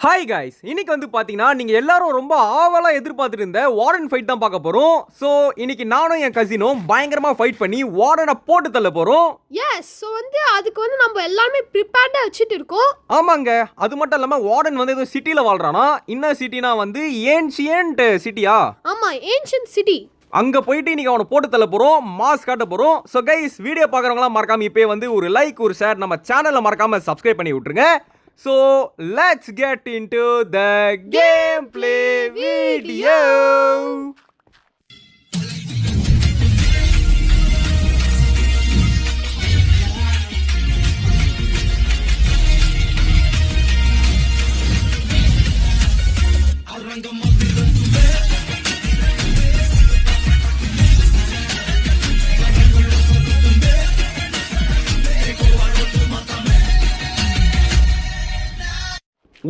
Hi guys, இன்னைக்கு வந்து பாத்தீங்கன்னா நீங்க எல்லாரும் ரொம்ப ஆவலா எதிர்பார்த்துட்டு இருந்த வார்டன் ஃபைட் தான் பார்க்க போறோம். சோ இன்னைக்கு நானும் என் கசினும் பயங்கரமா ஃபைட் பண்ணி வார்டனை போட்டு தள்ள போறோம். எஸ், சோ அதுக்கு நம்ம எல்லாமே ப்ரிப்பேர்டா வச்சிட்டு இருக்கோம். ஆமாங்க, அது மட்டும் இல்லாம வார்டன் வந்து ஏதோ சிட்டில வாழ்றானா. இன்ன சிட்டினா வந்து ஏன்ஷியன்ட் சிட்டியா? ஆமா, ஏன்ஷியன்ட் சிட்டி. அங்க போயிட்டு இன்னைக்கு அவனை போட்டு தள்ள போறோம், மாஸ் காட்ட போறோம். சோ கைஸ், வீடியோ பார்க்கறவங்கலாம் மறக்காம இப்பவே வந்து ஒரு லைக் ஒரு ஷேர் நம்ம சேனலை மறக்காம சப்ஸ்கிரைப் பண்ணி விட்டுருங்க. So let's get into the gameplay video.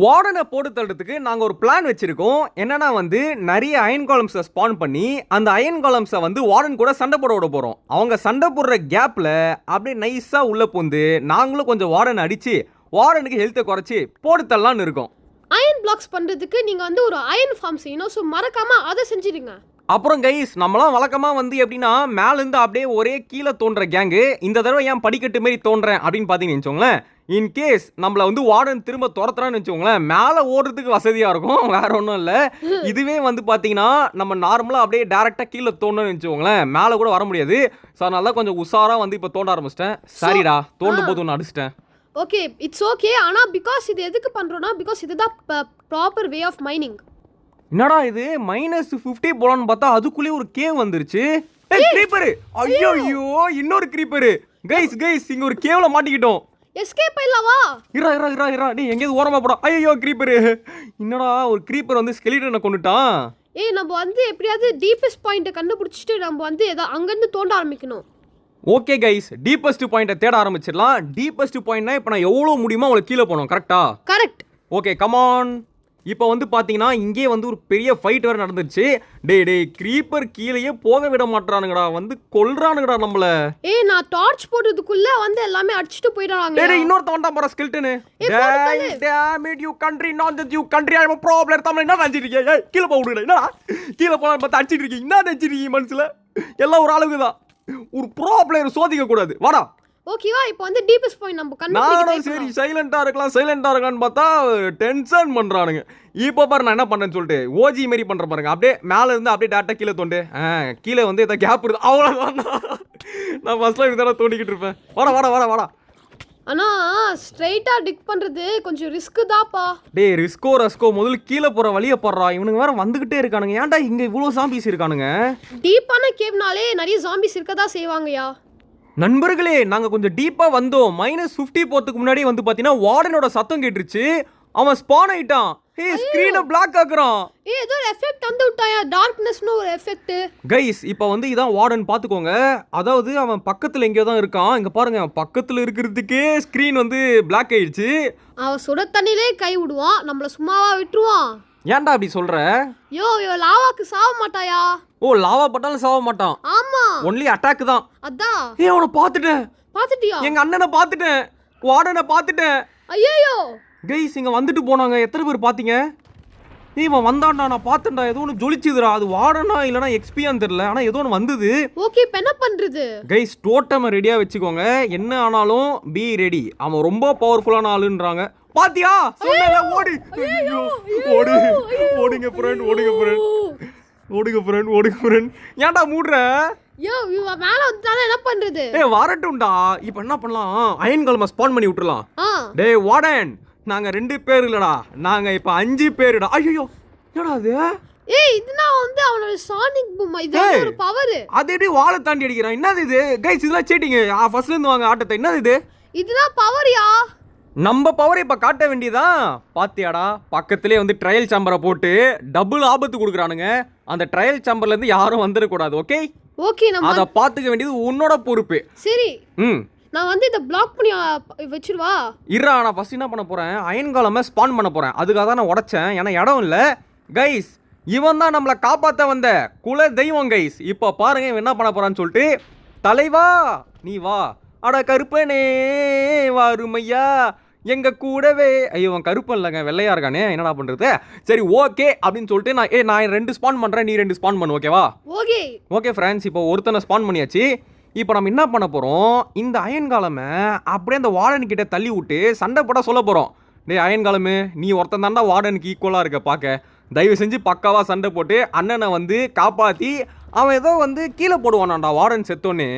வார்டனை போட்டு தள்ளுறதுக்கு நாங்கள் ஒரு பிளான் வச்சிருக்கோம். என்னன்னா வந்து நிறைய அயன் காலம்ஸை ஸ்பான் பண்ணி அந்த அயன் காலம்ஸை வந்து வார்டன் கூட சண்டை போட விட போகிறோம். அவங்க சண்டை போடுற கேப்பில் அப்படியே நைஸாக உள்ளே பூந்து நாங்களும் கொஞ்சம் வார்டன் அடித்து வார்டனுக்கு ஹெல்த்தை குறைச்சி போட்டு தள்ளலான்னு இருக்கோம். அயன் பிளாக்ஸ் பண்ணுறதுக்கு நீங்கள் வந்து ஒரு அயன் ஃபார்ம் செய்யணும். ஸோ மறக்காமல் அதை செஞ்சிடுங்க. அப்புறம் கைஸ், நம்மளாம் வழக்கமாக வந்து எப்படின்னா மேலேருந்து அப்படியே ஒரே கீழே தோன்ற கேங்கு. இந்த தடவை ஏன் படிக்கட்டு மாரி தோன்றேன் அப்படின்னு பார்த்தீங்கன்னு வச்சுக்கோங்களேன். இன்கேஸ் நம்மளை வந்து வார்டன் திரும்ப துரத்துறான்னு வச்சுக்கோங்களேன், மேலே ஓடுறதுக்கு வசதியாக இருக்கும், வேற ஒன்றும் இல்லை. இதுவே வந்து பார்த்தீங்கன்னா நம்ம நார்மலாக அப்படியே டேரெக்டாக கீழே தோணுன்னு வச்சுக்கோங்களேன், மேலே கூட வர முடியாது. ஸோ அதனால கொஞ்சம் உஷாராக வந்து இப்போ தோண்ட ஆரம்பிச்சிட்டேன். சரிடா, தோண்டும் போது ஒன்று அடிச்சிட்டேன். Okay, it's okay. ஆனால் பிகாஸ் இது எதுக்கு பண்ணுறோன்னா, பிகாஸ் இதுதான் ப்ராப்பர் வே ஆஃப் மைனிங். என்னடா இது -50 போலான்னு பார்த்தா அதுக்குள்ளேயே ஒரு கேவ் வந்துருச்சு. கிரீப்பரு, ஐயோ ஐயோ, இன்னொரு கிரீப்பரு. கைஸ் இங்க ஒரு கேவ்ல மாட்டிக்கிட்டோம். எஸ்கேப் இல்லவா? இரா டேய், எங்கேயாவது ஓரமா போடா. ஐயோ கிரீப்பரு, என்னடா ஒரு கிரீப்பர் வந்து ஸ்கெலிட்டனை கொண்டுட்டான். நம்ம வந்து எப்படியாவது டீப்பஸ்ட் பாயிண்ட்டை கண்டுபிடிச்சிட்டு நம்ம வந்து அங்கேருந்து தோண்ட ஆரம்பிக்கணும். ஓகே கைஸ், டீப்பஸ்ட் பாயிண்ட்டை தேட ஆரம்பிச்சிடலாம். டீப்பஸ்ட் பாயிண்ட்னா இப்போ நான் எவ்வளோ முடியுமோ அவ்வளோ கீழே போனோம். கரெக்டா? கரெக்ட். Okay, come on. இப்போ வந்து பார்த்தீங்கன்னா இங்கே வந்து ஒரு பெரிய ஃபைட் வேறு நடந்துருச்சு. டேய் கிரீப்பர் கீழேயே போக விட மாட்டானுங்கடா, வந்து கொல்றானுங்கடா நம்மள. நான் டார்ச் போடுறதுக்குள்ள வந்து எல்லாமே அடிச்சிட்டு போயிடுறாங்க. டேய் இன்னொரு வந்தா போற skeleton. Damn it you country not that you country I am problem. Tamil என்ன நினைச்சிட்டு இருக்கீங்க? கீழே போக விடுடா. என்னடா கீழே போலாம் பார்த்து அடிச்சிட்டு இருக்கீங்க? என்ன நினைச்சிட்டு இருக்கீங்க மனசுல? எல்லாம் ஒரு அளவுக்கு தான், ஒரு ப்ரோ பிளேயர் சோதிக்க கூடாது. வாடா. ஓகேவா? இப்போ வந்து டீப்பஸ்ட் பாயிண்ட் நம்ம நானும் சரி சைலண்டா இருக்கலாம்னு பார்த்தா டென்ஷன் பண்றானுங்க. இப்போ பாரு நான் என்ன பண்றேன்னு சொல்லிட்டு ஓஜி மாரி பண்ற பாருங்க. அப்படியே மேல இருந்து அப்படியே டேரக்டா கீழே தோண்டு. கீழே வந்து ஏதோ கேப் இருக்கு, அவ்வளவுதான். நான் ஃபர்ஸ்ட்ல இப்படி தோண்டிக்கிட்டு இருப்பேன். வாடா. ஆனா ஸ்ட்ரைட்டா டிக் பண்றது கொஞ்சம் ரிஸ்க் தான்ப்பா. டேய் ரஸ்கோ முதல்ல கீழே போற வழியை போடுறா. இவனுங்க வேற வந்துகிட்டே இருக்கானுங்க. ஏன்டா இங்க இவ்வளவு ஜாம்பிஸ் இருக்கானுங்க? டீப்பான கேவ்னாலே நிறைய ஜாம்பிஸ் இருக்கதா செய்வாங்கயா. நண்பர்களே, நாங்க கொஞ்சம் டீப்பா வந்தோம். -50 போறதுக்கு முன்னாடி வந்து பாத்தீங்கன்னா வார்டனோட சத்தம் கேட்டுருச்சு. அவன் ஸ்பான் ஆயிட்டான். ஸ்கிரீனை பிளாக் ஆக்குறான். ஏதோ ஒரு எஃபெக்ட் வந்து விட்டாயா, டார்க்னஸ்னு ஒரு எஃபெக்ட். கைஸ், இப்போ வந்து இதான் வார்டன் பாத்துக்கோங்க. அதாவது அவன் பக்கத்துல எங்கேயோ தான் இருக்கான். இங்க பாருங்க, பக்கத்துல இருக்கிறதுக்கே ஸ்கிரீன் வந்து பிளாக் ஆயிடுச்சு. அவன் சுட தண்ணிலே கை விடுவான், நம்மள சும்மாவா விட்டுருவான்? ஏன்டா அப்படி சொல்ற? யோ லாவாக்கு சாவ மாட்டாயா? ஓ, லாவா பட்டாலும் சாவ மாட்டான். ஆமா, ஒன்லி அட்டாக் தான். அதான். அவனை பாத்துட்டேன். பாத்துட்டியா? எங்க அண்ணனை பாத்துட்டேன், வார்டனை பாத்துட்டேன். ஐயோ கைஸ், இங்க வந்துட்டு போனாங்க. எத்தனை பேர் பாத்தீங்க? இவன் வந்தான்டா, நான் பார்த்தேன்டா. ஏதோ ஒன்று ஜொலிச்சுதுடா. அது வார்டனா இல்லைனா எக்ஸ்பியான்னு தெரியல, ஆனால் ஏதோ ஒன்று வந்தது. ஓகே, இப்போ என்ன பண்றது? கைஸ், டோட்டமை ரெடியாக வச்சுக்கோங்க. என்ன ஆனாலும் பி ரெடி. அவன் ரொம்ப பவர்ஃபுல்லான ஆளுன்றாங்க. பாத்தியா? சொன்னல, ஓடு. ஓடுங்க ஃப்ரெண்ட். ஏன்டா மூடுற? இவன் மேல வந்துட்டானே, என்ன பண்றது? வரட்டும்டா. இப்போ என்ன பண்ணலாம்? அயன் கலமை ஸ்பான் பண்ணி விட்டுறலாம். டேய் வார்டன், நாங்க 2 பேர் இல்லடா, நாங்க இப்ப 5 பேருடா. ஐயோ, என்னடா அது? இதுனா வந்து அவனோட சானிக் பூம். இது ஒரு பவர். அது எப்படி வாளை தாண்டி அடிக்கிறான்? என்னது இது? கைஸ், இதெல்லாம் சீட்டிங். ஃபர்ஸ்ட்ல இருந்து வாங்க ஆட்டத்தை. என்னது இது? இதுதான் பவர்யா. நம்ம பவரை இப்ப காட்ட வேண்டியதான். பாத்தியாடா, பக்கத்திலே வந்து ட்ரையல் சாம்பரை போட்டு டபுள் ஆபத்து கொடுக்குறானுங்க. அந்த ட்ரையல் சாம்பர்ல இருந்து யாரும் வந்துடக்கூடாது. ஓகே, நம்ம அதை பாத்துக்க வேண்டியது உன்னோட பொறுப்பு. சரி. நான் வந்து இதை பிளாக் பண்ணி வச்சிருவா. இருடா, நான் ஃபர்ஸ்ட் என்ன பண்ண போறேன், அயன் காலமை ஸ்பான் பண்ண போறேன். அதுக்காக தான் நான் உடைச்சேன், ஏன்னா இடம் இல்லை. கைஸ், இவன் தான் நம்மளை காப்பாற்ற வந்த குல தெய்வம் கைஸ். இப்போ பாருங்க இவன் என்ன பண்ண போறான்னு சொல்லிட்டு. தலைவா நீ வா, அட கருப்பனே வாருமையா, எங்க கூடவே ஐயோ அவன் கருப்பு இல்லைங்க வெள்ளையா இருக்கானே என்னடா பண்றது சரி ஓகே அப்படின்னு சொல்லிட்டு நான் 2 ஸ்பான் பண்றேன் நீ 2 ஸ்பான் பண்ணு ஓகேவா ஓகே ஓகே ஃப்ரெண்ட்ஸ் இப்போ ஒருத்தனை ஸ்பான் பண்ணியாச்சு இப்போ நம்ம என்ன பண்ண போறோம் இந்த அயன் காலமை அப்படியே அந்த வார்டன் கிட்ட தள்ளி விட்டு சண்டை போட சொல்ல போறோம் டேய் அயன் காலமு நீ ஒருத்தன் தாண்டா வார்டனுக்கு ஈக்குவலா இருக்க பார்க்க தயவு செஞ்சு பக்காவா சண்டை போட்டு அண்ணனை வந்து காப்பாத்தி அவன் ஏதோ வந்து கீழே போடுவானாண்டா வார்டன் செத்தோன்னு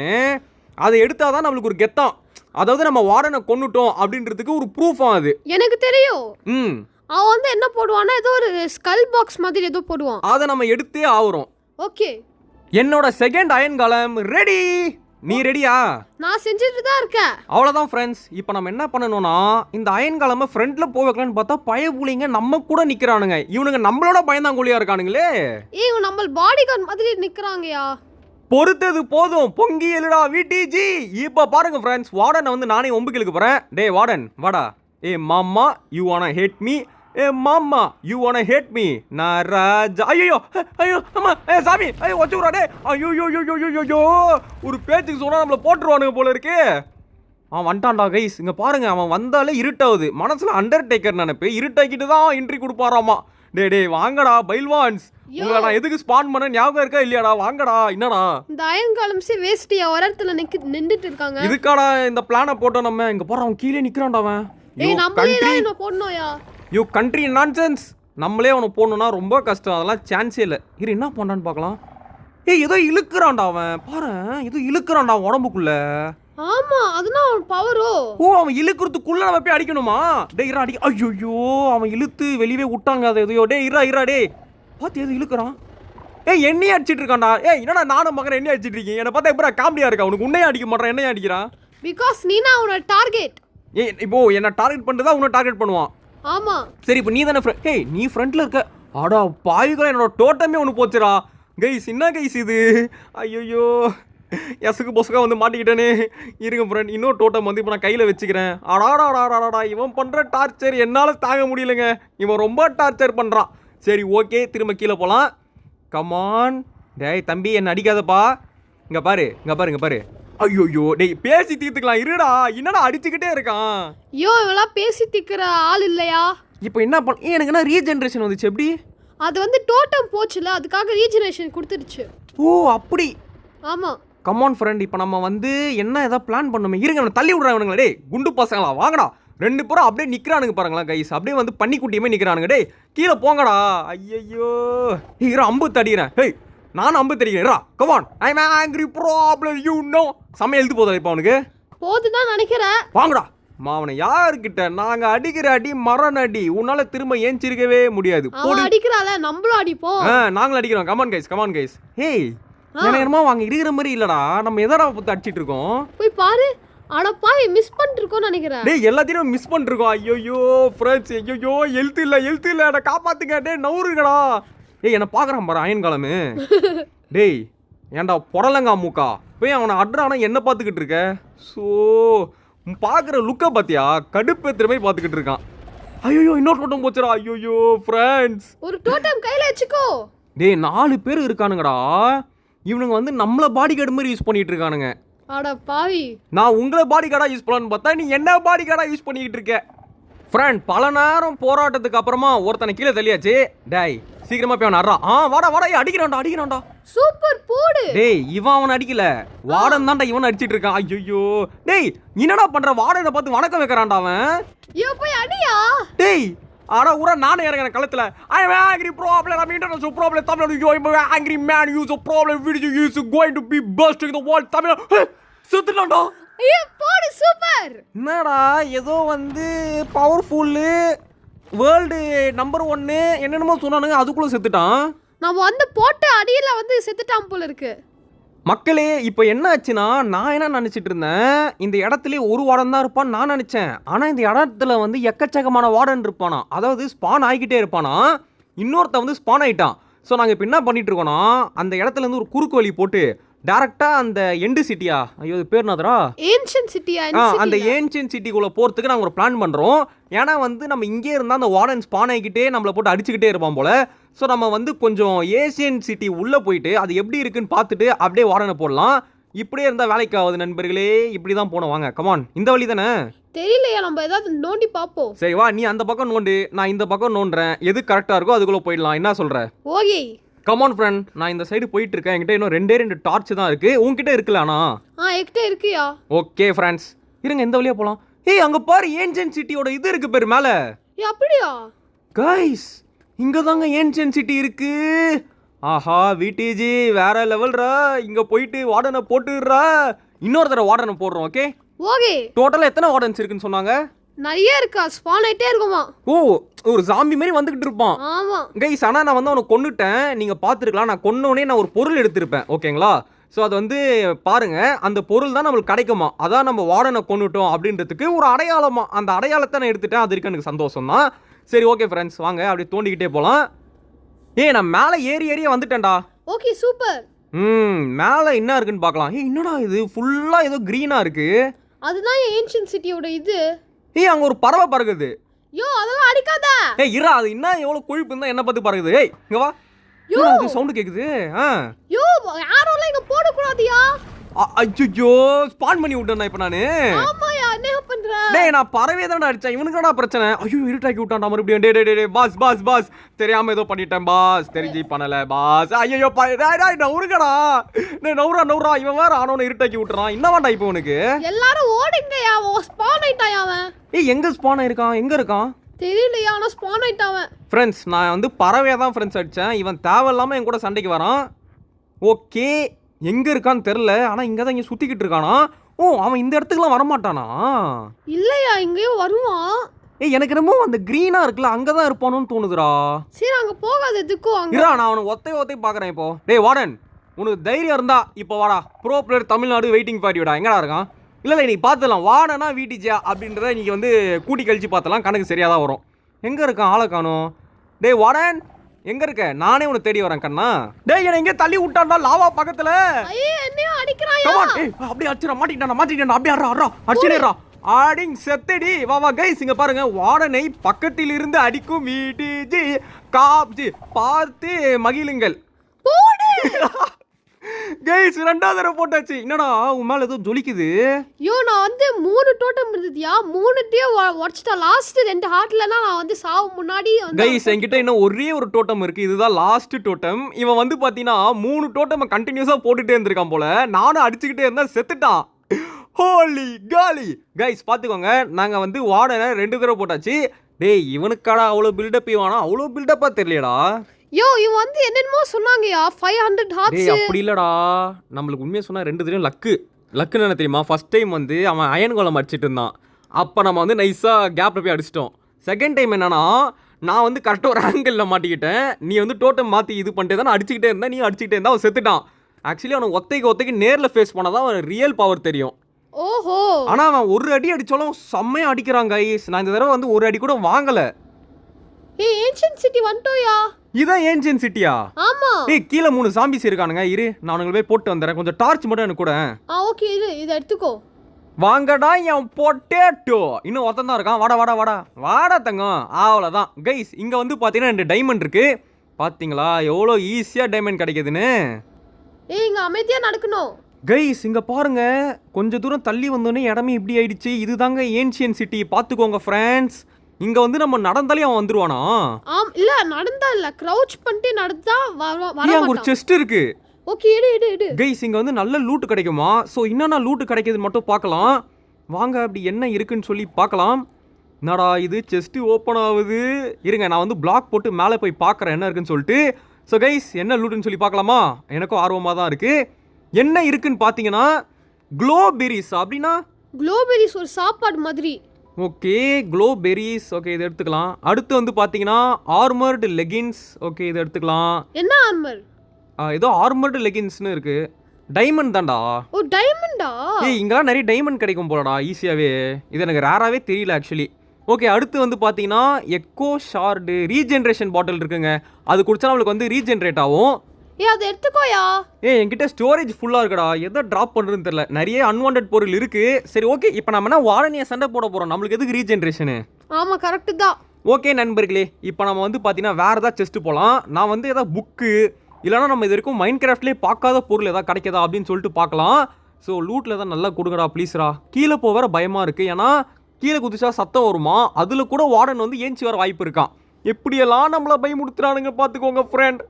அதை எடுத்தாதான் நம்மளுக்கு ஒரு கெத்தான் அதாவது நம்ம வார்டனை கொன்னுட்டோம் அப்படின்றதுக்கு ஒரு ப்ரூஃப் அது எனக்கு தெரியும் ம் அவன் வந்து என்ன போடுவான்னா ஏதோ ஒரு ஸ்கல் பாக்ஸ் மாதிரி ஏதோ போடுவான் அதை நம்ம எடுத்தே ஆகுறோம் ஓகே என்னோட செகண்ட் அயன் காலம் ரெடி நீ ரெடியா நான் செஞ்சுட்டு தான் இருக்கேன் அவ்வளோதான் ஃப்ரெண்ட்ஸ் இப்போ நம்ம என்ன பண்ணணும்னா இந்த அயன் காலமை ஃப்ரண்ட்டில் போய் வைக்கலான்னு பார்த்தா பயப்புலிங்க நம்ம கூட நிற்கிறானுங்க இவனுங்க நம்மளோட பயந்தாங்குழியா இருக்கானுங்களே இவன் நம்ம பாடி கார்டு மாதிரி நிக்கிறாங்கயா பொறுத்தது போதும் பொங்கி எழுடா விடிஜி இப்போ பாருங்க ஃப்ரெண்ட்ஸ் வார்டனை வந்து நானே ஒம்புக்கு போகிறேன் டே வார்டன் வாடா ஏ மாமா யூ வானா ஹேட் மீ ஏ மாமா யூ வானா ஹேட் மீ நான் ராஜா ஐயோ ஐயோ அம்மா ஏ சாமி ஐயோ வச்சுக்கிறா டே ஐயோ யோ யோ யோ யோ யோ ஒரு பேச்சுக்கு சொன்னா நம்மள போட்டுருவானுங்க போல இருக்கு அவன் வந்துட்டான்டா கைஸ் இங்க பாருங்க அவன் வந்தாலே இருட்டாகுது மனசுல அண்டர்டேக்கர் நினைப்பு இருட்டாக்கிட்டு தான் என்ட்ரி கொடுப்பாராமா டே டே வாங்கடா பைல்வான்ஸ் உங்களை நான் எதுக்கு ஸ்பான் பண்ண ஞாபகம் இருக்கா இல்லையாடா வாங்கடா என்னடா இந்த அயன் காலம்ஸே வேஸ்டியா ஒரு இடத்துல நின்னுட்டு இருக்காங்க இதுக்காடா இந்த பிளானை போட்டோம் நம்ம இங்க போற அவன் கீழே நிக்கிறான்டா அவன் ஏய் நம்மளே தான் என்ன போடணும்யா யூ கண்ட்ரி நான்சென்ஸ் நம்மளே அவனை போடணும்னா ரொம்ப கஷ்டம் அதெல்லாம் சான்ஸே இல்லை இரு என்ன பண்ணான்னு பார்க்கலாம் ஏய் ஏதோ இழுக்கிறான்டா அவன் பாரு ஏதோ இழுக்கிறான்டா உடம்புக்குள்ள ஆமா அதுனா அவன் பவரோ ஓ அவன் இழுக்கிறதுக்குள்ள நம்ம போய் அடிக்கணுமா டேய் இரா அடி ஐயோ அவன் இழுத்து வெளியவே விட்டாங்க அதை எதையோ டேய் இரா டேய் பார்த்து எது இழுக்கிறான் ஏய் எண்ணெய் அடிச்சிட்டு இருக்கான்டா ஏய் என்னடா நானும் மகன் எண்ணெய் அடிச்சிட்டு இருக்கீங்க என்னை பார்த்தா எப்படா காமெடியா இருக்கா உனக்கு உன்னையே அடிக்க மாட்டான் எண்ணெய் அடிக்கிறான் பிகாஸ் நீனா அவனோட டார்கெட் ஏய் இப்போ என்ன டார்கெட் பண்ணிட்டு உன்னை டார்கெட் பண்ணுவான் ஆமா சரி இப்போ நீ தானே ஏய் நீ ஃப்ரண்ட்ல இருக்க ஆடா பாய்களா என்னோட டோட்டமே ஒன்று போச்சுடா கைஸ் என்ன கைஸ் இது ஐயோ எசுக்கு பொசுக்கா வந்து மாட்டிக்கிட்டேனே இருங்க ஃப்ரெண்ட் இன்னொரு டோட்டம் வந்து இப்போ நான் கையில் வச்சுக்கிறேன் அடாடாடாடாடா இவன் பண்ணுற டார்ச்சர் என்னால் தாங்க முடியலங்க இவன் ரொம்ப டார்ச்சர் பண்ணுறான் சரி ஓகே திரும்ப கீழே போகலாம் கமான் டேய் தம்பி என்ன அடிக்காதப்பா இங்கே பாரு ஐயோ டேய் பேசி தீர்த்துக்கலாம் இருடா என்னடா அடிச்சுக்கிட்டே இருக்கான் ஐயோ இவெல்லாம் பேசி திக்கிற ஆள் இல்லையா இப்போ என்ன பண்ண எனக்கு என்ன ரீஜென்ரேஷன் வந்துச்சு எப்படி அது வந்து டோட்டம் போச்சுல அதுக்காக ரீஜெனரேஷன் கொடுத்துருச்சு ஓ அப்படி ஆமா கமான் ஃப்ரெண்ட் இப்போ நம்ம வந்து என்ன ஏதாவது பிளான் பண்ணுமே இருங்க அவனை தள்ளி விட்றானுங்களா டேய் குண்டு பசங்களா வாங்கடா 2 பேரும் அப்படியே நிற்கிறானுங்க பாருங்களா கைஸ் அப்படியே வந்து பன்னிக்குட்டியுமே நிற்கிறானுங்க டேய் கீழே போங்கடா ஐயோ ஹீரோ அம்பு தடிக்கிறேன் ஹேய் நானும் அம்பு தடிக்கிறேன் come on I am angry problem you know செம்ம எழுத்து போதா இப்போ அவனுக்கு போதுதான் நினைக்கிறேன் வாங்கடா மாவனை யாருக்கிட்ட நாங்க அடிக்கிற அடி மரண அடி உன்னால திரும்ப ஏஞ்சிருக்கவே முடியாது அவன் அடிக்கிறாள நம்மளும் அடிப்போம் நாங்களும் அடிக்கிறோம் கமான் கைஸ் ஹேய் என்னமா வாங்க இருக்கிற மாதிரி இல்லடா நம்ம எதடா பத்தி அடிச்சிட்டு இருக்கோம் போய் பாரு அடப்பா மிஸ் பண்ணிட்டு இருக்கோம்னு நினைக்கிறேன் டேய் எல்லாத்தையும் மிஸ் பண்ணிருக்கோம் ஐயோ ஃப்ரெண்ட்ஸ் ஐயோ எழுத்து இல்ல என்ன காப்பாத்துங்க டேய் நவுருங்கடா டேய் என்ன பாக்குறான் பாரு அயன் காலமு டேய் ஏன்டா புடலங்கா மூக்கா போய் அவனை அட்றானா என்ன பார்த்துக்கிட்டு இருக்க ஸோ பார்க்குற லுக்கை பார்த்தியா கடுப்பேத்துற மாதிரி பார்த்துக்கிட்டு இருக்கான் ஐயோ இன்னொரு டோட்டம் போச்சுடா ஐயோ ஃப்ரெண்ட்ஸ் ஒரு டோட்டம் கையில வச்சுக்கோ டேய் 4 பேர் இருக்கானுங்கடா இவனுங்க வந்து நம்மள பாடி கார்டு மாதிரி யூஸ் பண்ணிட்டு இருக்கானுங்க அட பாவி நான் உங்களை பாடி கார்டா யூஸ் பண்ணலான்னு பார்த்தா நீ என்ன பாடி கார்டா யூஸ் பண்ணிக்கிட்டு இருக்க ஃப்ரெண்ட் பல நேரம் போராட்டத்துக்கு அப்புறமா ஒருத்தனை கீழே தள்ளியாச்சு டேய் சீக்கிரமா போய் அவன் அறா வாடா அடிக்கிறான்டா சூப்பர் போடு டேய் இவன் அவன் அடிக்கல வார்டன் தான்டா இவன் அடிச்சிட்டு இருக்கான் ஐயோ டேய் என்னடா பண்ற வார்டனை பார்த்து வணக்கம் வைக்கிறான்டா அவன் ஐயோ போய் அடியா டேய் ஆனா ஊரா நானே இறங்குறேன் களத்துல ஐ am angry problem I'm international problem Tamil you I'm angry man you so problem video is going to be bursting the world Tamil சுத்துறான்டா ஐயோ போடு சூப்பர் என்னடா ஏதோ வந்து பவர்ஃபுல் வேர்ல்டு நம்பர் 1 என்னென்னமோ சொன்னானுங்க அதுக்குள்ள செத்துட்டான் நம்ம வந்து போட்ட அடியில வந்து செத்துட்டான் போல இருக்கு மக்களே இப்போ என்ன ஆச்சுன்னா நான் என்ன நினச்சிட்டு இருந்தேன் இந்த இடத்துல ஒரு வார்டன் தான் இருப்பான்னு நான் நினச்சேன் ஆனால் இந்த இடத்துல வந்து எக்கச்சக்கமான வார்டன் இருப்பானா அதாவது ஸ்பான் ஆகிக்கிட்டே இருப்பானா இன்னொருத்த வந்து ஸ்பான் ஆகிட்டான் ஸோ நாங்கள் இப்போ என்ன பண்ணிட்டு இருக்கோன்னா அந்த இடத்துல இருந்து ஒரு குறுக்கு வழி போட்டு டேரெக்டாக அந்த எண்டு சிட்டியா ஐயோ அது பேர் என்னதுடா ஏன்ஷியன்ட் சிட்டியா அந்த ஏன்ஷியன்ட் சிட்டிக்குள்ளே போகிறதுக்கு நாங்கள் ஒரு பிளான் பண்ணுறோம் ஏன்னா வந்து நம்ம இங்கே இருந்தால் அந்த வார்டன் ஸ்பான் ஆகிக்கிட்டே நம்மளை போட்டு அடிச்சுக்கிட்டே இருப்பான் போல் ஸோ நம்ம வந்து கொஞ்சம் ஏசியன் சிட்டி உள்ளே போயிட்டு அது எப்படி இருக்குன்னு பார்த்துட்டு அப்படியே வார்டனை போடலாம் இப்படியே இருந்தா வேலைக்கு ஆகுது நண்பர்களே. இப்படி தான் போனோம். வாங்க கமான், இந்த வழி தானே? தெரியலையா, நம்ம ஏதாவது நோண்டி பார்ப்போம். சரி வா, நீ அந்த பக்கம் நோண்டு, நான் இந்த பக்கம் நோண்டுறேன். எது கரெக்டா இருக்கோ அதுக்குள்ள போயிடலாம். என்ன சொல்ற? ஓகே கமான் ஃப்ரெண்ட், நான் இந்த சைடு போயிட்டு இருக்கேன். என்கிட்ட இன்னும் 2 டார்ச் தான் இருக்கு. உன்கிட்ட இருக்குல்ல? ஆனா என்கிட்ட இருக்குயா. ஓகே ஃப்ரெண்ட்ஸ், இருங்க இந்த வழியா போலாம். ஏய் அங்க பாரு, ஏன்ஷியன்ட் சிட்டியோட இது இருக்கு பேர் மேல. அப்படியா கைஸ், இங்க தாங்க ஏன்ஷியன்ட் சிட்டி இருக்கு. ஆஹா விடிஜி வேற லெவல்ரா. இங்க போயிட்டு வார்டனை போட்டுடுறா. இன்னொரு தடவை வார்டனை போடுறோம். Okay okay. டோட்டலா எத்தனை வார்டன்ஸ் இருக்குன்னு சொன்னாங்க? நிறைய இருக்கா, ஸ்பான் ஆயிட்டே இருக்குமா. ஓ, ஒரு ஜாம்பி மாதிரி வந்துகிட்டு இருப்பான். ஆமா கைஸ், ஆனா நான் வந்து அவனை கொன்னுட்டேன். நீங்க பாத்துருக்கலாம், நான் கொன்னோடனே நான் ஒரு பொருள் எடுத்திருப்பேன். ஓகேங்களா? ஸோ அது வந்து பாருங்க, அந்த பொருள் தான் நம்மளுக்கு கிடைக்குமா. அதான் நம்ம வார்டனை கொன்னுட்டோம் அப்படின்றதுக்கு ஒரு அடையாளமா. அந்த அடையாளத்தை நான் எடுத்துட்டேன். அது இருக்கு, எனக்கு சந்தோஷம் தான். சரி ஓகே ஃப்ரெண்ட்ஸ், வாங்க அப்படியே தோண்டிக்கிட்டே போகலாம். நான் மேலே ஏறி வந்துட்டேன்டா. Okay super. மேலே என்ன இருக்குன்னு பார்க்கலாம். என்னடா இது ஃபுல்லாக ஏதோ க்ரீனாக இருக்கு. அதுதான் ஏன்ஷியன்ட் சிட்டியோட இது. அங்கே ஒரு பறவை பறக்குது. அதெல்லாம் அடிக்காத. இரா, அது என்ன எவ்வளோ கொழுப்பு இருந்தால் என்ன பார்த்து பறக்குது. இங்கே வா. சவுண்டு கேக்குது. யாரோல இங்க போட கூடாதியா. ஐயோ, ஸ்பான் பண்ணி விட்டேன் இப்ப நானு. ஆமாயா, என்ன பண்ற? டேய், நான் பறவே தான அடிச்சேன். இவனுக்கு என்னடா பிரச்சனை? ஐயோ, இருட்டாக்கி விட்டான்டா மறுபடியும். டேய் பாஸ் தெரியாம ஏதோ பண்ணிட்டேன் பாஸ். தெரிஞ்சு பண்ணல பாஸ். ஐயோ டேய் நவுறுங்கடா. டேய் நவுறா. இவன் வேற ஆனவனை இருட்டாக்கி விட்டுறான். என்னவாண்டா இப்போ உனக்கு? எல்லாரும் ஓடுங்கயா. ஸ்பான் ஆயிட்டாயா அவன்? எங்க ஸ்பான் ஆயிருக்கான்? எங்க இருக்கான் தெரியலையா, ஆனா ஸ்பான் ஆயிட்டான். ஃப்ரெண்ட்ஸ், நான் வந்து பறவையா தான் ஃப்ரெண்ட்ஸ் அடிச்சேன். இவன் தேவையில்லாம என் கூட சண்டைக்கு வரான். ஓகே, எங்க இருக்கான்னு தெரியல. ஆனா இங்க தான் இங்க சுத்திக்கிட்டு இருக்கானா. அவன் இந்த இடத்துக்குலாம் வரமாட்டானா? இல்லையா, இங்கேயும் வருவான். எனக்கு என்னமோ அந்த கிரீனா இருக்குல்ல, அங்கதான் இருப்பானோன்னு தோணுதுடா. சரி அங்க போகாத, எதுக்கும் அங்க. நான் அவனை ஒத்தை பாக்குறேன் இப்போ. டேய் வார்டன், உனக்கு தைரியம் இருந்தா இப்போ வாடா. Bro player Tamil Nadu waiting for யூடா. எங்கடா இருக்கான்? இல்லை நீ பார்த்துலாம். வாடனா வீட்டிஜா அப்படின்றத நீங்கள் வந்து கூட்டி கழிச்சு பார்த்தலாம். கணக்கு சரியாக தான் வரும். எங்கே இருக்கான்? ஆளை காணும். டேய் வார்டன், எங்கே இருக்க? நானே உன்னை தேடி வரேன் கண்ணா. டேய், என்னை எங்கே தள்ளி விட்டான்டா லாவா பக்கத்தில். என்னையும் அடிக்கிறான். அப்படியே அடிச்சிடா. மாட்டிக்கிட்டான். அப்படியே அடிச்சிடா. ஆடிங் செத்தடி. வா கைஸ், இங்க பாருங்க. வார்டனை பக்கத்தில் இருந்து அடிக்கும் வீட்டிஜி காப்ஜி பார்த்து மகிழுங்கள். கைஸ், 2வது தடவை போட்டாச்சு. என்னடா உன் மேல ஏதோ ஜொலிக்குது? நான் வந்து 3 டோட்டம் இருந்துதியா, 3த்தையும் உடைச்சிட்டா. லாஸ்ட் 2 ஹார்ட்ல நான் வந்து சாவு முன்னாடி கைஸ், என்கிட்ட இன்னும் ஒரே ஒரு டோட்டம் இருக்கு. இதுதான் லாஸ்ட் டோட்டம். இவன் வந்து பாத்தீங்கன்னா 3 டோட்டம் கண்டினியூஸா போட்டுட்டே இருந்திருக்கான் போல. நானும் அடிச்சுக்கிட்டே இருந்தா செத்துட்டான். ஹோலி காலி. கைஸ் பாத்துக்கோங்க, நாங்க வந்து வார்டனை 2 தடவை போட்டாச்சு. டேய், இவனுக்காடா அவ்வளவு பில்டப்? இவானா அவ்வளவு பில்டப்பா தெரியலடா. இவன் வந்து என்னென்னமோ சொன்னாங்கயா. 500 ஹார்ட்ஸ். அப்படி இல்லடா, நம்மளுக்கு உண்மையை சொன்னா 2 தடவையும் லக்குன்னு என்ன தெரியுமா? ஃபர்ஸ்ட் டைம் வந்து அவன் அயன் கோலம் அடிச்சிட்டு இருந்தான். அப்போ நம்ம வந்து நைஸாக கேப்பில் போய் அடிச்சிட்டோம். செகண்ட் டைம் என்னன்னா, நான் வந்து கரெக்டாக ஒரு ஆங்கிளில் மாட்டிக்கிட்டேன். நீ வந்து டோட்டம் மாற்றி இது பண்ணிட்டு தான் அடிச்சுக்கிட்டே இருந்தேன். நீ அடிச்சுக்கிட்டே இருந்தா அவன் செத்துட்டான். ஆக்சுவலி அவனை ஒத்தைக்கு நேரில் ஃபேஸ் பண்ணால் தான் அவன் ரியல் பவர் தெரியும். ஓஹோ. ஆனால் அவன் ஒரு அடி அடித்தாலும் செம்மையாக அடிக்கிறான் கைஸ். நான் இந்த தடவை வந்து ஒரு அடி கூட வாங்கலை. ஏன்ஷியன்ட் சிட்டி வந்துட்டோயா? இதான் ஏன்ஷியன்ட் சிட்டியா? ஆமா. கீழே 3 ஜாம்பிஸ் இருக்கானுங்க. இரு, நான் அவனுங்களை போய் போட்டு வந்துடுறேன். கொஞ்சம் டார்ச் மட்டும் எனக்கு கூட. ஓகே, இதை எடுத்துக்கோ. வாங்கடா என் பொட்டேட்டோ. இன்னும் ஒருத்தன் தான் இருக்கான். வாடா தங்கம். அவ்வளோதான் கைஸ். இங்கே வந்து பார்த்தீங்கன்னா 2 டைமண்ட் இருக்கு. பார்த்தீங்களா எவ்வளோ ஈஸியாக டைமண்ட் கிடைக்குதுன்னு? இங்கே அமைதியாக நடக்கணும். கைஸ், இங்கே பாருங்க, கொஞ்சம் தூரம் தள்ளி வந்தோடனே இடமே இப்படி ஆயிடுச்சு. இதுதாங்க ஏன்ஷியன்ட் சிட்டி. பார்த்துக்கோங்க ஃப்ரெண்ட்ஸ். இங்க வந்து நம்ம நடந்தாலே அவன் வந்துருவானா? இல்ல, நடந்தா இல்ல, க்ரவுச் பண்ணிட்டு நடந்தா வர. ஒரு செஸ்ட் இருக்கு. ஓகே, எடு. கைஸ், இங்க வந்து நல்ல லூட் கிடைக்குமா? சோ என்னன்னா லூட் கிடைக்குதுன்னு மட்டும் பார்க்கலாம். வாங்க அப்படி என்ன இருக்குன்னு சொல்லி பார்க்கலாம். என்னடா இது, செஸ்ட் ஓப்பன் ஆகுது. இருங்க, நான் வந்து பிளாக் போட்டு மேலே போய் பார்க்குறேன் என்ன இருக்குன்னு சொல்லிட்டு. ஸோ கைஸ், என்ன லூட்டுன்னு சொல்லி பார்க்கலாமா? எனக்கும் ஆர்வமாக தான் இருக்கு. என்ன இருக்குன்னு பார்த்தீங்கன்னா, க்ளோபெரிஸ். அப்படின்னா க்ளோபெரிஸ் ஒரு சாப்பாடு மாதிரி. ஓகே, க்ளோபெரிஸ். ஓகே, இதை எடுத்துக்கலாம். அடுத்து வந்து பார்த்தீங்கன்னா ஆர்மர்டு லெகின்ஸ். ஓகே, இதை எடுத்துக்கலாம். என்ன ஆர்மர்? ஏதோ ஆர்மர்டு லெகின்ஸ்னு இருக்கு. டைமண்ட் தான்டா. ஓ, டைமண்டா? இங்கெல்லாம் நிறைய டைமண்ட் கிடைக்கும் போலடா ஈஸியாகவே. இது எனக்கு ரேராகவே தெரியல ஆக்சுவலி. ஓகே, அடுத்து வந்து பார்த்தீங்கன்னா எக்கோ ஷார்டு ரீஜென்ரேஷன் பாட்டில் இருக்குங்க. அது குடிச்சா நம்மளுக்கு வந்து ரீஜென்ரேட் ஆகும். அதை எடுத்துக்கோயா. என்கிட்ட ஸ்டோரேஜ் ஃபுல்லாக இருக்குடா. எதை ட்ராப் பண்ணுறதுன்னு தெரியல. நிறைய அன்வான்ட் பொருள் இருக்கு. சரி ஓகே, இப்போ நம்ம என்ன வாரனியை சண்டை போட போகிறோம். நம்மளுக்கு எதுக்கு ரீஜென்ரேஷனு? ஆமாம், கரெக்டு தான். ஓகே நண்பர்களே, இப்போ நம்ம வந்து பார்த்தீங்கன்னா வேறு ஏதாவது செஸ்ட்டு போகலாம். நான் வந்து எதாவது புக்கு இல்லைனா நம்ம இது வரைக்கும் மைண்ட் கிராஃப்ட்லேயே பார்க்காத பொருள் எதாவது கிடைக்குதா அப்படின்னு சொல்லிட்டு பார்க்கலாம். ஸோ லூட்டில் தான் நல்லா கொடுங்கடா ப்ளீஸ்ரா. கீழே போக வேற பயமாக இருக்குது. ஏன்னா கீழே குதிச்சா சத்தம் வருமா, அதில் கூட வார்டன் வந்து ஏஞ்சி வர வாய்ப்பு இருக்கான். எப்படியெல்லாம் நம்மளை பயமுடுத்துறானுங்க பார்த்துக்கோங்க ஃப்ரெண்ட்.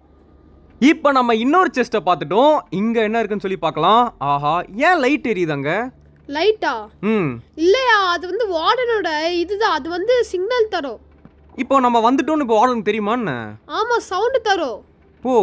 இப்போ நம்ம இன்னொரு செஸ்ட்டை பார்த்துட்டோம். இங்கே என்ன இருக்குன்னு சொல்லி பார்க்கலாம். ஆஹா, ஏன் லைட் எரியுதாங்க? லைட்டா? இல்லையா, அது வந்து வார்டனோட இதுதான். அது வந்து சிக்னல் தரும். இப்போ நம்ம வந்துட்டோம்னு இப்போ வார்டன் தெரியுமான்னு? ஆமா, சவுண்ட் தரும். ஓ,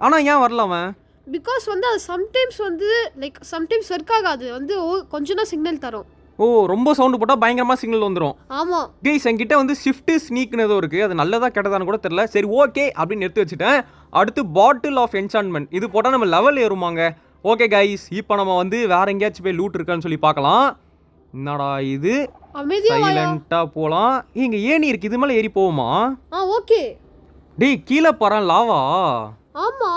ஆனால் ஏன் வரல அவன்? பிகாஸ் வந்து அது சம்டைம்ஸ் வந்து லைக் சம்டைம்ஸ் ஒர்க் ஆகாது. வந்து கொஞ்சம் தான் சிக்னல் தரும். ஓ, ரொம்ப சவுண்டு போட்டால் பயங்கரமாக சிக்னல் வந்துடும். ஆமாம் கைஸ், என்கிட்ட வந்து ஷிஃப்ட் ஸ்னீக்னு ஏதோ இருக்குது. அது நல்லதா கெட்டதான்னு கூட தெரியல. சரி ஓகே அப்படின்னு எடுத்து வச்சுட்டேன். அடுத்து பாட்டில் ஆஃப் என்சான்மெண்ட். இது போட்டால் நம்ம லெவல் ஏறுமாங்க. ஓகே கைஸ், இப்போ நம்ம வந்து வேற எங்கேயாச்சும் போய் லூட் இருக்கான்னு சொல்லி பார்க்கலாம். என்னடா இது, சைலண்டா போலாம். இங்க ஏணி இருக்கு, இது மேல ஏறி போவோமா? ஓகே. டேய், கீழே பாறேன் லாவா. ஆமா,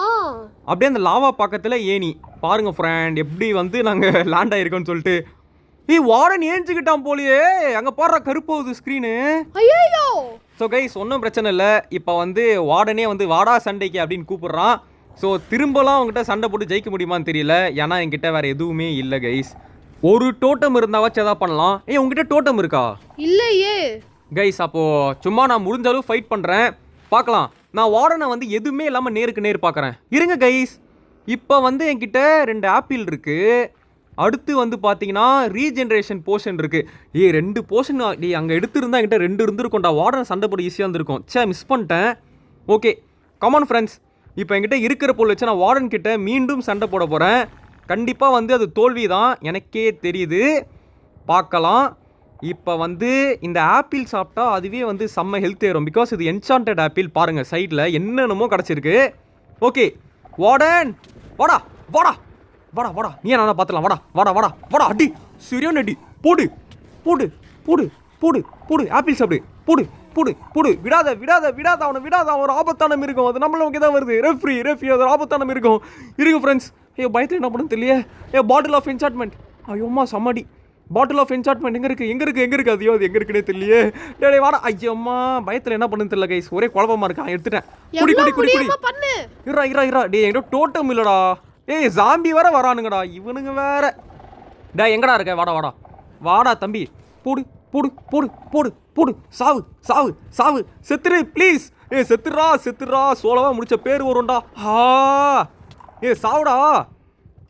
அப்படியே அந்த லாவா பக்கத்துல ஏணி பாருங்க ஃப்ரெண்ட், எப்படி வந்து நாங்க லேண்ட் ஆயிருக்கோம்னு சொல்லிட்டு. ஏய், வார்டன் ஏஞ்சிக்கிட்டான் போலியே. அங்க பாடுற கருப்போகுது ஸ்க்ரீனு. ஐயோ. ஸோ கைஸ், ஒன்றும் பிரச்சனை இல்லை. இப்போ வந்து வார்டனே வந்து வாடா சண்டைக்கு அப்படின்னு கூப்பிடுறான். ஸோ திரும்பலாம் அவங்ககிட்ட சண்டை போட்டு ஜெயிக்க முடியுமான்னு தெரியல. ஏன்னா என்கிட்ட வேற எதுவுமே இல்லை கைஸ். ஒரு டோட்டம் இருந்தாவாச்சும் எதாவது பண்ணலாம். ஏய், உங்ககிட்ட டோட்டம் இருக்கா? இல்லையே கைஸ். அப்போது சும்மா நான் முடிஞ்சாலும் ஃபைட் பண்ணுறேன், பார்க்கலாம். நான் வார்டனை வந்து எதுவுமே இல்லாமல் நேருக்கு நேர் பார்க்குறேன். இருங்க கைஸ், இப்போ வந்து என்கிட்ட 2 ஆப்பிள் இருக்குது. அடுத்து வந்து பார்த்தீங்கன்னா ரீஜென்ரேஷன் போர்ஷன் இருக்குது. 2 போர்ஷன் அங்கே எடுத்துருந்தா என்கிட்ட 2 இருந்திருக்கும்டா. வார்டனை சண்டை போட ஈஸியாக இருந்திருக்கும். சே, மிஸ் பண்ணிட்டேன். Okay, come on friends. இப்போ என்கிட்ட இருக்கிற பொருள் வச்சு நான் வார்டன் கிட்ட மீண்டும் சண்டை போட போகிறேன். கண்டிப்பாக வந்து அது தோல்வி தான், எனக்கே தெரியுது. பார்க்கலாம். இப்போ வந்து இந்த ஆப்பிள் சாப்பிட்டா அதுவே வந்து செம்ம ஹெல்த் ஏறும். பிகாஸ் இது என்சாண்டட் ஆப்பிள். பாருங்கள், சைடில் என்னென்னமோ கிடச்சிருக்கு. ஓகே வார்டன், வாடா வாடா வாடா வாடா, நீ என்ன பார்த்துலாம். வாடா வாடா வாடா வாடா. அடி, சரியான அடி. போடு போடு போடு போடு போடு, ஆப்பிள் சாப்பிடு. போடு போடு போடு. விடாத விடாத விடாத, அவனை விடாத. அவன் ஒரு ஆபத்தான மிருகம். அது நம்மள நமக்கு தான் வருது. ரெஃப்ரி அது ஒரு ஆபத்தான மிருகம். இருக்கு ஃப்ரெண்ட்ஸ். ஐயோ, பயத்தில் என்ன பண்ணு தெரியல. Bottle of enchantment. ஐயோம்மா சம்மடி. பாட்டில் ஆஃப் என்சான்மெண்ட் எங்கே இருக்குது? ஐயோ, அது எங்கே இருக்குன்னே தெரியலையே. டே வாடா. ஐயோம்மா, பயத்தில் என்ன பண்ணுன்னு தெரியல கைஸ். ஒரே குழப்பமா இருக்கா. எடுத்துட்டேன். குடி குடி குடி குடி. இரா. டே, என்கிட்ட டோட்டம் இல்லடா. ஏய், ஜாம்பி வேற வரானுங்கடா இவனுங்க வேற. டே, எங்கடா இருக்க? வாடா வாடா வாடா தம்பி. போடு போடு போடு போடு போடு. சாவு சாவு சாவு. செத்துரு ப்ளீஸ். செத்துறா. சோலவா முடிச்ச பேர் வரும்டா. சாவுடா.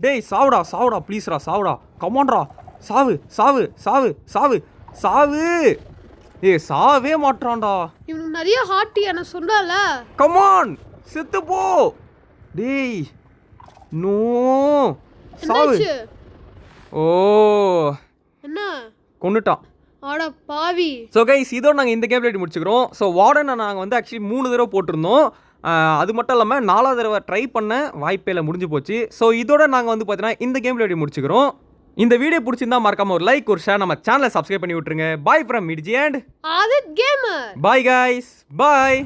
டேய், சாவுடா ப்ளீஸ்ரா. சாவுடா, கமான்டா. சாவு சாவு சாவு சாவு சாவு. சாவே மாட்டான்டா. இவனுக்கு நிறைய ஹார்ட் என்ன சொன்னால. கமான், செத்து போ. டேய், நோ. சாவு. ஓ, என்ன கொன்னுட்டான். ஆடா பாவி. ஸோ கைஸ், இதோட நாங்கள் இந்த கேம் விளையாடி முடிச்சுக்கிறோம். ஸோ வார்டனை நாங்கள் வந்து ஆக்சுவலி 3 தடவை போட்டிருந்தோம். அது மட்டும் இல்லாமல் 4வது தடவை ட்ரை பண்ண வாய்ப்பே இல்லை, முடிஞ்சு போச்சு. ஸோ இதோட நாங்கள் வந்து பார்த்தீங்கன்னா இந்த கேம் விளையாடி முடிச்சுக்கிறோம். இந்த வீடியோ பிடிச்சிருந்தா மறக்காம ஒரு லைக், ஒரு ஷேர், நம்ம சேனலை சப்ஸ்கிரைப் பண்ணி விட்டுருங்க. பாய் ஃப்ரம் மிட்ஜி and Aadhith gamer. Bye guys, bye.